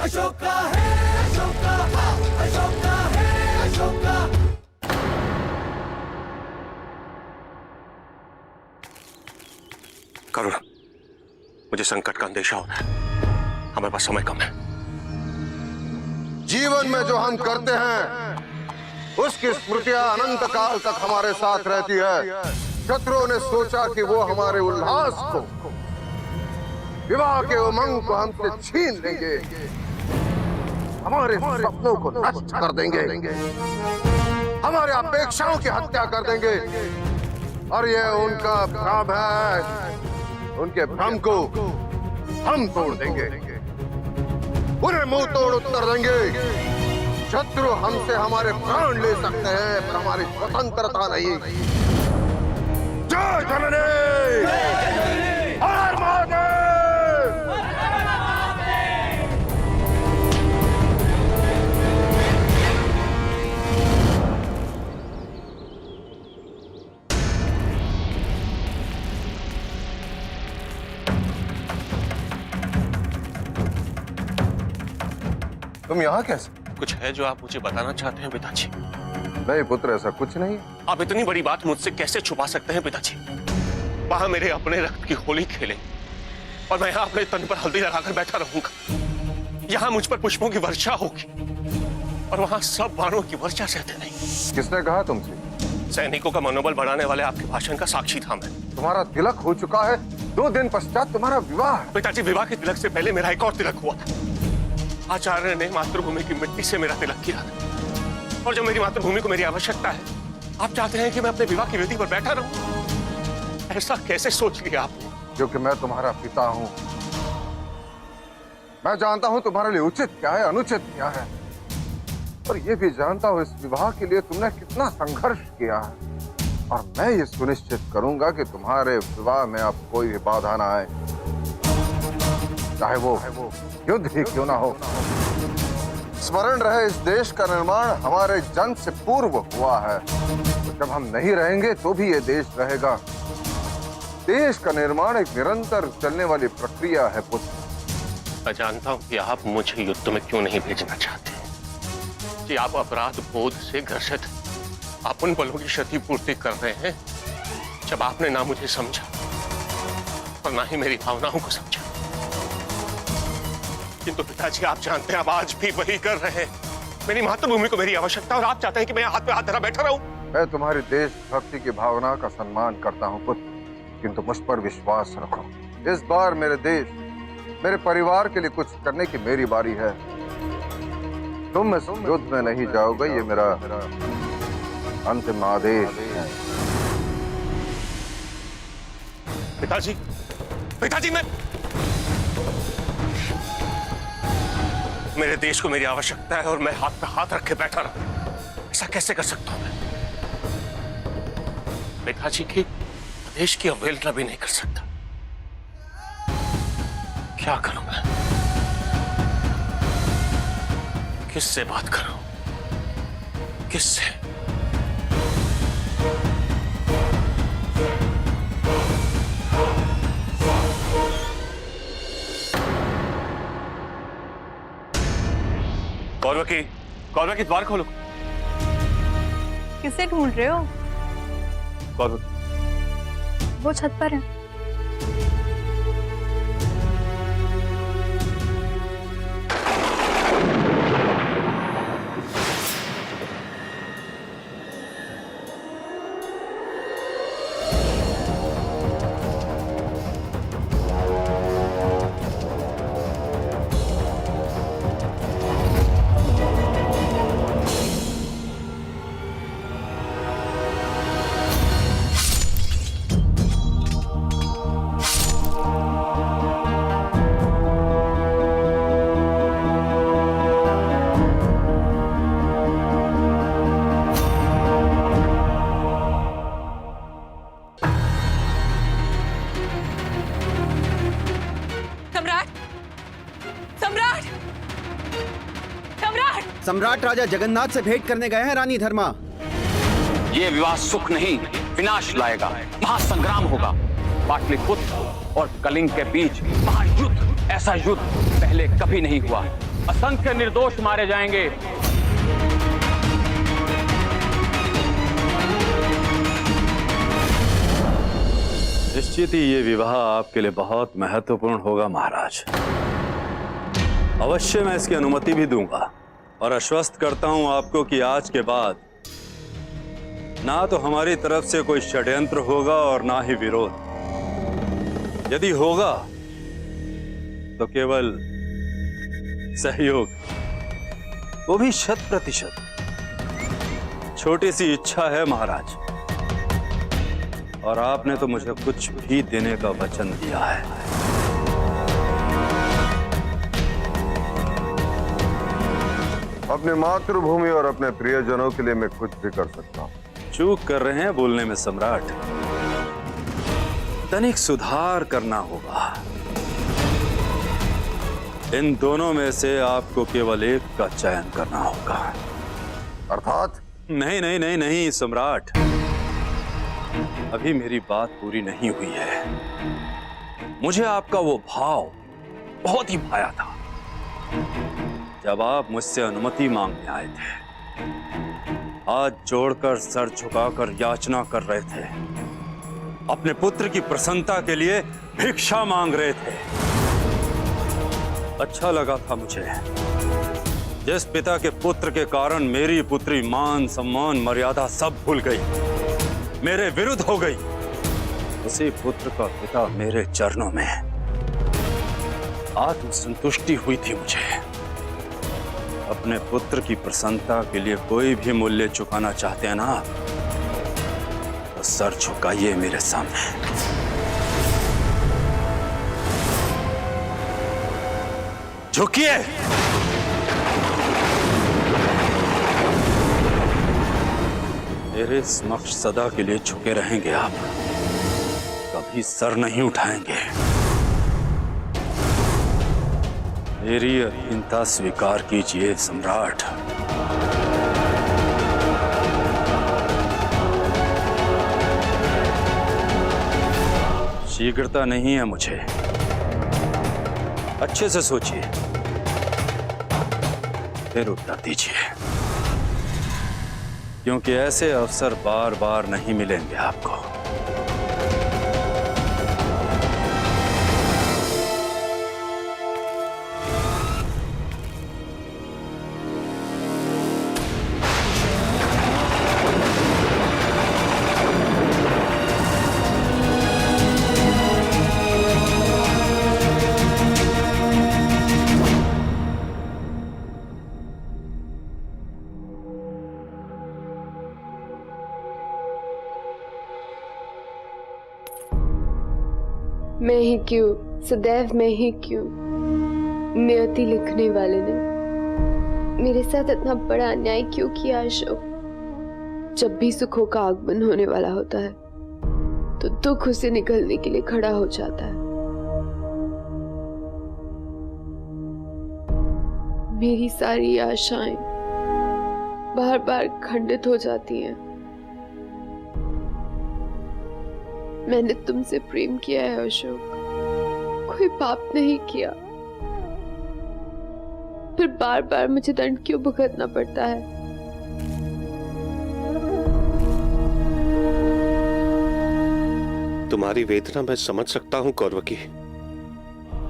अशोका है अशोका, अशोका है अशोका। करुण, मुझे संकट का अंदेशा हो रहा है। हमारे पास समय कम है। जीवन में जो हम करते हैं उसकी स्मृतियां अनंत काल तक हमारे साथ रहती है। शत्रुओं ने सोचा कि वो हमारे उल्लास को, विवाह के उमंग को हमसे छीन लेंगे, हमारे सपनों को नष्ट कर देंगे, हमारे अपेक्षाओं की हत्या कर देंगे। और ये उनका भ्रम है। उनके भ्रम को हम तोड़ देंगे, उन्हें मुंह तोड़ उत्तर देंगे। शत्रु हमसे हमारे प्राण ले सकते हैं पर हमारी स्वतंत्रता नहीं। जय जननी, हर हर महादेव। तुम यहाँ कैसे? कुछ है जो आप मुझे बताना चाहते हैं पिताजी? नहीं पुत्र, ऐसा कुछ नहीं। आप इतनी बड़ी बात मुझसे कैसे छुपा सकते हैं पिताजी? वहां मेरे अपने रक्त की होली खेले और मैं यहाँ अपने तन पर हल्दी लगाकर बैठा रहूंगा। यहाँ मुझ पर पुष्पों की वर्षा होगी और वहां सब बाणों की वर्षा सहते नहीं। किसने कहा तुमसे? सैनिकों का मनोबल बढ़ाने वाले आपके भाषण का साक्षी था मैं। तुम्हारा तिलक हो चुका है। 2 दिन पश्चात तुम्हारा विवाह। पिताजी, विवाह के तिलक से पहले मेरा एक और तिलक हुआ था। आचार्य ने मातृभूमि की मिट्टी से मेरा तिलक किया था। और जब मेरी मातृभूमि को मेरी आवश्यकता है, आप चाहते हैं कि मैं अपने विवाह की वेदी पर बैठा रहूं? ऐसा कैसे सोच लिया आपने? क्योंकि मैं तुम्हारा पिता हूं। मैं जानता हूं तुम्हारे लिए उचित क्या है, अनुचित क्या है। और ये भी जानता हूं इस विवाह के लिए तुमने कितना संघर्ष किया है। और मैं ये सुनिश्चित करूंगा कि तुम्हारे विवाह में अब कोई भी बाधा ना आए, चाहे वो युद्ध ही क्यों ना हो। स्मरण रहे, इस देश का निर्माण हमारे जन्म से पूर्व हुआ है। तो जब हम नहीं रहेंगे तो भी ये देश रहेगा। देश का निर्माण एक निरंतर चलने वाली प्रक्रिया है पुत्र। मैं जानता हूं कि आप मुझे युद्ध में क्यों नहीं भेजना चाहते, कि आप अपराध बोध से ग्रसित आप उन बलों की क्षतिपूर्ति कर रहे हैं जब आपने ना मुझे समझा और ना ही मेरी भावनाओं को समझा। किंतु पिताजी, आप जानते हैं आप आज भी वही कर रहे हैं। मेरी मातृभूमि को मेरी आवश्यकता और आप चाहते हैं कि मैं हाथ पे हाथ धरा बैठा रहूं। मैं तुम्हारी देशभक्ति की भावना का सम्मान करता हूं पुत्र, किंतु मुझ पर विश्वास रखो। इस बार मेरे देश, मेरे परिवार के लिए कुछ करने की मेरी बारी है। तुम इस युद्ध में नहीं जाओगे, ये मेरा अंतिम आदेश। पिताजी, पिताजी, मेरे देश को मेरी आवश्यकता है और मैं हाथ पे हाथ रख के बैठा रहूं। ऐसा कैसे कर सकता हूं मैं? पिताजी की आदेश की अवहेलना भी नहीं कर सकता। क्या करूं मैं? किससे बात करूं? किससे? कौरव की द्वार खोलो। किसे ढूंढ रहे हो? कौरव, वो छत पर है। सम्राट राजा जगन्नाथ से भेंट करने गए हैं रानी धर्मा। ये विवाह सुख नहीं विनाश लाएगा। महासंग्राम होगा। पाटलिपुत्र और कलिंग के बीच महायुद्ध। ऐसा युद्ध पहले कभी नहीं हुआ। असंख्य निर्दोष मारे जाएंगे। निश्चित ही ये विवाह आपके लिए बहुत महत्वपूर्ण होगा महाराज। अवश्य मैं इसकी अनुमति भी दूंगा और आश्वस्त करता हूं आपको कि आज के बाद ना तो हमारी तरफ से कोई षड्यंत्र होगा और ना ही विरोध। यदि होगा तो केवल सहयोग, वो भी 100%। छोटी सी इच्छा है महाराज, और आपने तो मुझे कुछ भी देने का वचन दिया है। अपनी मातृभूमि और अपने प्रियजनों के लिए मैं कुछ भी कर सकता हूँ। चूक कर रहे हैं बोलने में सम्राट। तनिक सुधार करना होगा। इन दोनों में से आपको केवल एक का चयन करना होगा। अर्थात? नहीं नहीं नहीं नहीं सम्राट, अभी मेरी बात पूरी नहीं हुई है। मुझे आपका वो भाव बहुत ही भाया था जब आप मुझसे अनुमति मांगने आए थे, हाथ जोड़कर सर झुकाकर याचना कर रहे थे, अपने पुत्र की प्रसन्नता के लिए भिक्षा मांग रहे थे। अच्छा लगा था मुझे। जिस पिता के पुत्र के कारण मेरी पुत्री मान सम्मान मर्यादा सब भूल गई, मेरे विरुद्ध हो गई, उसी पुत्र का पिता मेरे चरणों में आत्मसंतुष्टि हुई थी मुझे। अपने पुत्र की प्रसन्नता के लिए कोई भी मूल्य चुकाना चाहते हैं ना आप, तो सर झुकाइए मेरे सामने। झुकिए। मेरे समक्ष सदा के लिए झुके रहेंगे आप, कभी सर नहीं उठाएंगे। मेरी अधीनता स्वीकार कीजिए सम्राट। शीघ्रता नहीं है मुझे, अच्छे से सोचिए फिर उत्तर दीजिए, क्योंकि ऐसे अवसर बार बार नहीं मिलेंगे आपको। मैं ही क्यों, सदैव मैं ही क्यों, नियति लिखने वाले ने मेरे साथ इतना बड़ा अन्याय क्यों किया अशोक? जब भी सुखों का आगमन होने वाला होता है तो दुख उसे निकलने के लिए खड़ा हो जाता है। मेरी सारी आशाएं बार बार खंडित हो जाती हैं। मैंने तुमसे प्रेम किया है अशोक, कोई पाप नहीं किया, फिर बार बार मुझे दंड क्यों भुगतना पड़ता है? तुम्हारी वेदना मैं समझ सकता हूं कौरवकी।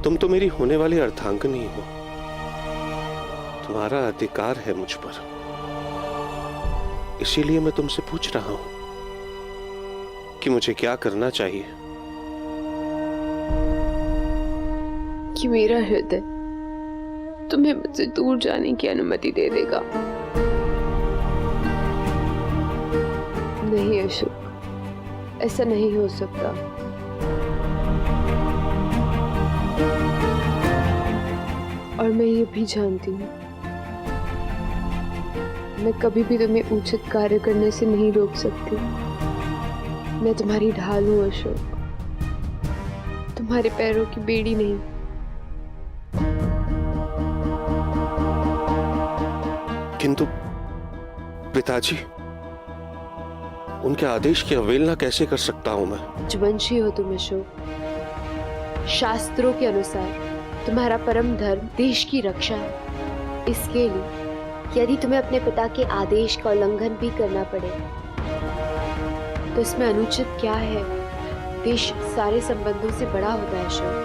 तुम तो मेरी होने वाली अर्धांगिनी हो, तुम्हारा अधिकार है मुझ पर, इसीलिए मैं तुमसे पूछ रहा हूं कि मुझे क्या करना चाहिए। कि मेरा हृदय तुम्हें मुझसे दूर जाने की अनुमति दे देगा। नहीं अशोक, ऐसा नहीं हो सकता। और मैं ये भी जानती हूँ, मैं कभी भी तुम्हें उचित कार्य करने से नहीं रोक सकती। मैं तुम्हारी ढाल हूं अशोक, तुम्हारे पैरों की बेड़ी नहीं। किंतु पिताजी, उनके आदेश की अवहेलना कैसे कर सकता हूं मैं? राजवंशी हो तुम अशोक। शास्त्रों के अनुसार तुम्हारा परम धर्म देश की रक्षा है। इसके लिए यदि तुम्हें अपने पिता के आदेश का उल्लंघन भी करना पड़े तो इसमें अनुचित क्या है? देश सारे संबंधों से बड़ा होता है अशोक।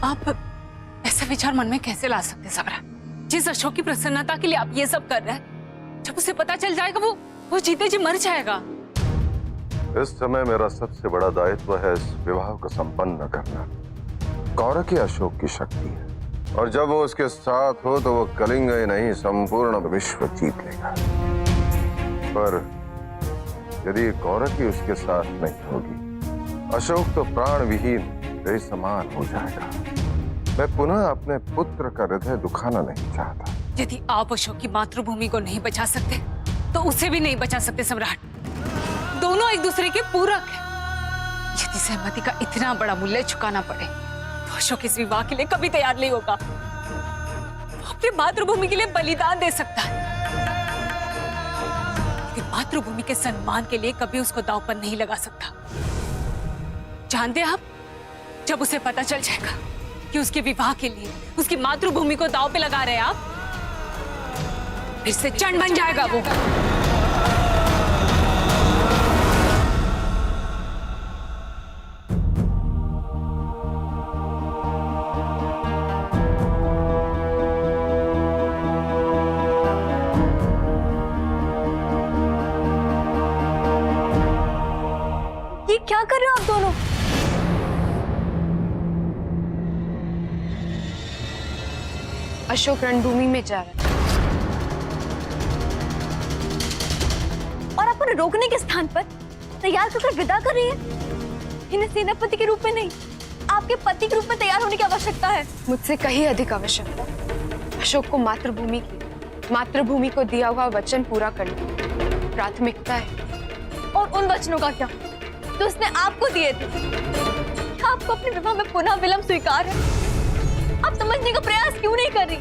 आप ऐसे विचार मन में कैसे ला सकते सम्राट? जिस अशोक की प्रसन्नता के लिए आप ये सब कर रहे हैं, जब उसे पता चल जाएगा वो जीते जी मर जाएगा। इस समय मेरा सबसे बड़ा दायित्व है इस विवाह को संपन्न करना। कौरव की अशोक की शक्ति है और जब वो उसके साथ हो तो वो कलिंग ही नहीं संपूर्ण विश्व जीत लेगा। पर यदि कौरव की उसके साथ नहीं होगी, अशोक तो प्राण विहीन समान हो जाएगा। मैं पुनः अपने पुत्र का हृदय दुखाना नहीं चाहता। यदि आप अशोक की मातृभूमि को नहीं बचा सकते तो उसे भी नहीं बचा सकते सम्राट। दोनों एक दूसरे के पूरक हैं। यदि सहमति का इतना बड़ा मूल्य चुकाना पड़े तो अशोक इस विवाह के लिए कभी तैयार नहीं होगा। वो अपनी मातृभूमि के लिए बलिदान दे सकता है, लेकिन मातृभूमि के सम्मान के लिए कभी उसको दांव पर नहीं लगा सकता। जानते हैं आप, जब उसे पता चल जाएगा कि उसके विवाह के लिए उसकी मातृभूमि को दांव पे लगा रहे हैं आप, फिर से चंड बन जाएगा वो। ये क्या कर रहे हो आप दोनों? अशोक रणभूमि में जा रहा है और आप उन्हें रोकने के स्थान पर तैयार कर विदा कर रही है। इन्हें सेनापति के रूप में नहीं, आपके पति के रूप में तैयार होने की आवश्यकता है। मुझसे कहीं अधिक आवश्यकता। अशोक को मातृभूमि को दिया हुआ वचन पूरा करना प्राथमिकता है। और उन वचनों का क्या तो उसने आपको दिए थे? क्या आपको अपने विवाह में पुनः विलंब स्वीकार है? आप समझने का प्रयास क्यों नहीं कर रही?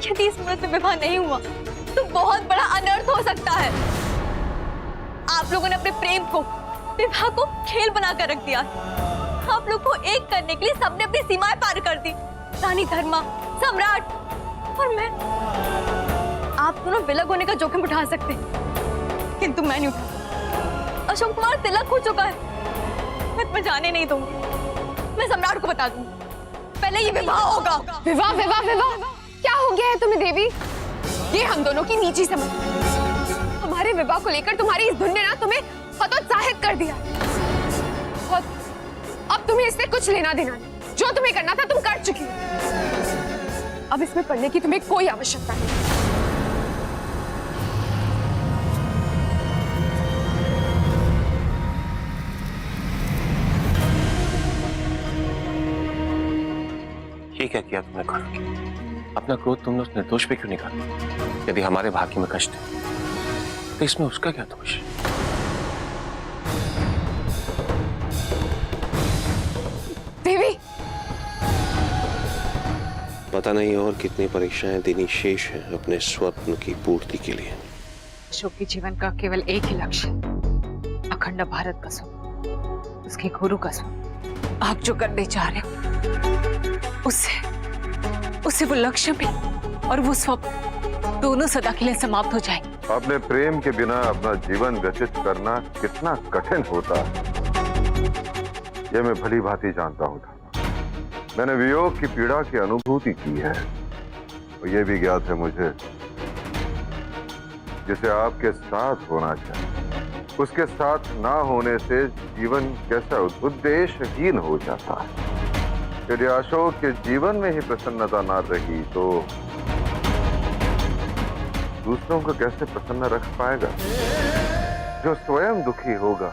यदि इस मुहूर्त में विवाह नहीं हुआ तो बहुत बड़ा अनर्थ हो सकता है। आप लोगों ने अपने प्रेम को, विवाह को खेल बनाकर रख दिया। आप लोग को एक करने के लिए सबने अपनी सीमाएं पार कर दी। रानी धर्मा, सम्राट और मैं। आप दोनों विलग होने का जोखिम उठा सकते, किंतु मैं नहीं उठा। अशोक तुम्हारा तिलक हो चुका है। मैं तुम्हें जाने नहीं दूंगी। मैं सम्राट को बता दूंगी। पहले ये विवाह होगा। विवाह विवाह विवाह क्या हो गया है तुम्हें देवी? ये हम दोनों की निजी समझ। हमारे विवाह को लेकर तुम्हारी इस धुन ने ना तुम्हें हतोत्साहित कर दिया। और अब तुम्हें इससे कुछ लेना देना नहीं। जो तुम्हें करना था तुम कर चुकी हो। अब इसमें पढ़ने की तुम्हें कोई आवश्यकता नहीं। ये क्या किया तुमने कौरव? अपना क्रोध तुमने उस निर्दोष पे क्यों निकाला? यदि हमारे भाग्य में कष्ट है तो इसमें उसका क्या दोष? देवी, पता नहीं और कितनी परीक्षाएं देनी शेष हैं अपने स्वप्न की पूर्ति के लिए। अशोक के जीवन का केवल एक ही लक्ष्य, अखंड भारत का स्वप्न, उसके गुरु का स्वप्न। आप जो करने जा रहे हो उससे वो लक्ष्य भी और वो स्वप्न दोनों सदा के लिए समाप्त हो जाएंगे। अपने प्रेम के बिना अपना जीवन व्यतीत करना कितना कठिन होता है, यह मैं भली भांति जानता हूँ। मैंने वियोग की पीड़ा की अनुभूति की है और यह भी ज्ञात है मुझे जिसे आपके साथ होना चाहिए, उसके साथ ना होने से जीवन कैसा उद्देश्यहीन हो जाता है। यदि अशोक के जीवन में ही प्रसन्नता ना रही तो दूसरों को कैसे प्रसन्न रख पाएगा? जो स्वयं दुखी होगा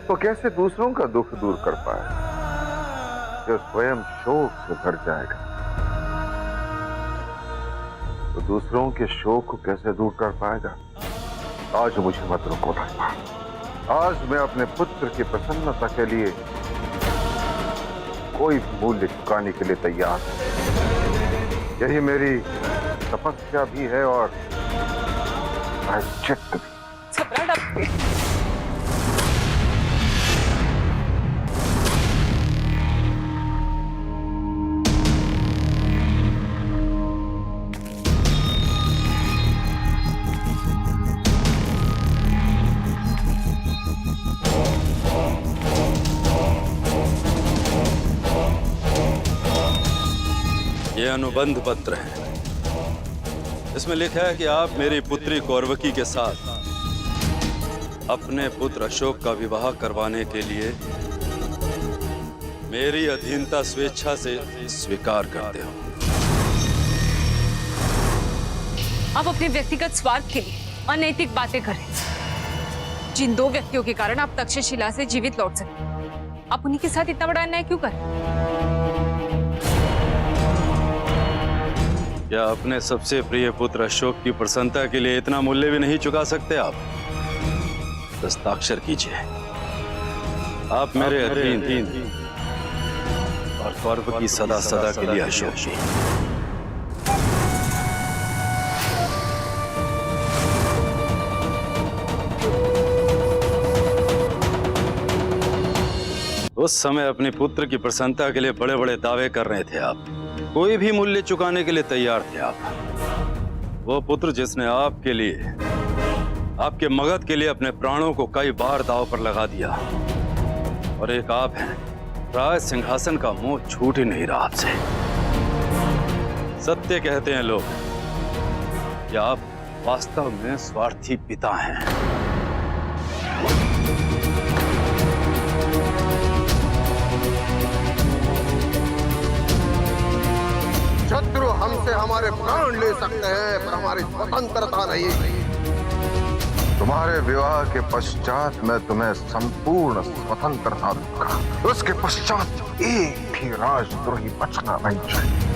तो कैसे दूसरों का दुख दूर कर पाए जो स्वयं शोक से भर जाएगा? तो दूसरों के शोक को कैसे दूर कर पाएगा? आज मुझे मत रोको धर्मा। आज मैं अपने पुत्र की प्रसन्नता के लिए कोई मूल्य चुकाने के लिए तैयार हूं। यही मेरी तपस्या भी है और प्रायश्चित भी। ये अनुबंध पत्र है। इसमें लिखा है कि आप मेरी पुत्री कौरवकी के साथ अपने पुत्र अशोक का विवाह करवाने के लिए मेरी अधीनता स्वेच्छा से स्वीकार करते हो। आप अपने व्यक्तिगत स्वार्थ के लिए अनैतिक बातें करें। जिन दो व्यक्तियों के कारण आप तक्षशिला से जीवित लौट सकते, आप उन्हीं के साथ इतना बड़ा अन्याय क्यों करें? क्या अपने सबसे प्रिय पुत्र अशोक की प्रसन्नता के लिए इतना मूल्य भी नहीं चुका सकते आप? हस्ताक्षर कीजिए। आप मेरे अधीन और कौरवकी सदा सदा के लिए अशोक जी। उस समय अपने पुत्र की प्रसन्नता के लिए बड़े बड़े दावे कर रहे थे आप। कोई भी मूल्य चुकाने के लिए तैयार थे आप। वो पुत्र जिसने आपके लिए, आपके मगध के लिए अपने प्राणों को कई बार दांव पर लगा दिया, और एक आप हैं, राज सिंहासन का मोह छूट ही नहीं रहा आपसे। सत्य कहते हैं लोग कि आप वास्तव में स्वार्थी पिता हैं। शत्रु हमसे हमारे प्राण ले सकते हैं पर हमारी स्वतंत्रता नहीं। तुम्हारे विवाह के पश्चात मैं तुम्हें संपूर्ण स्वतंत्रता दूंगा। उसके पश्चात एक भी राजद्रोही बचना नहीं चाहिए।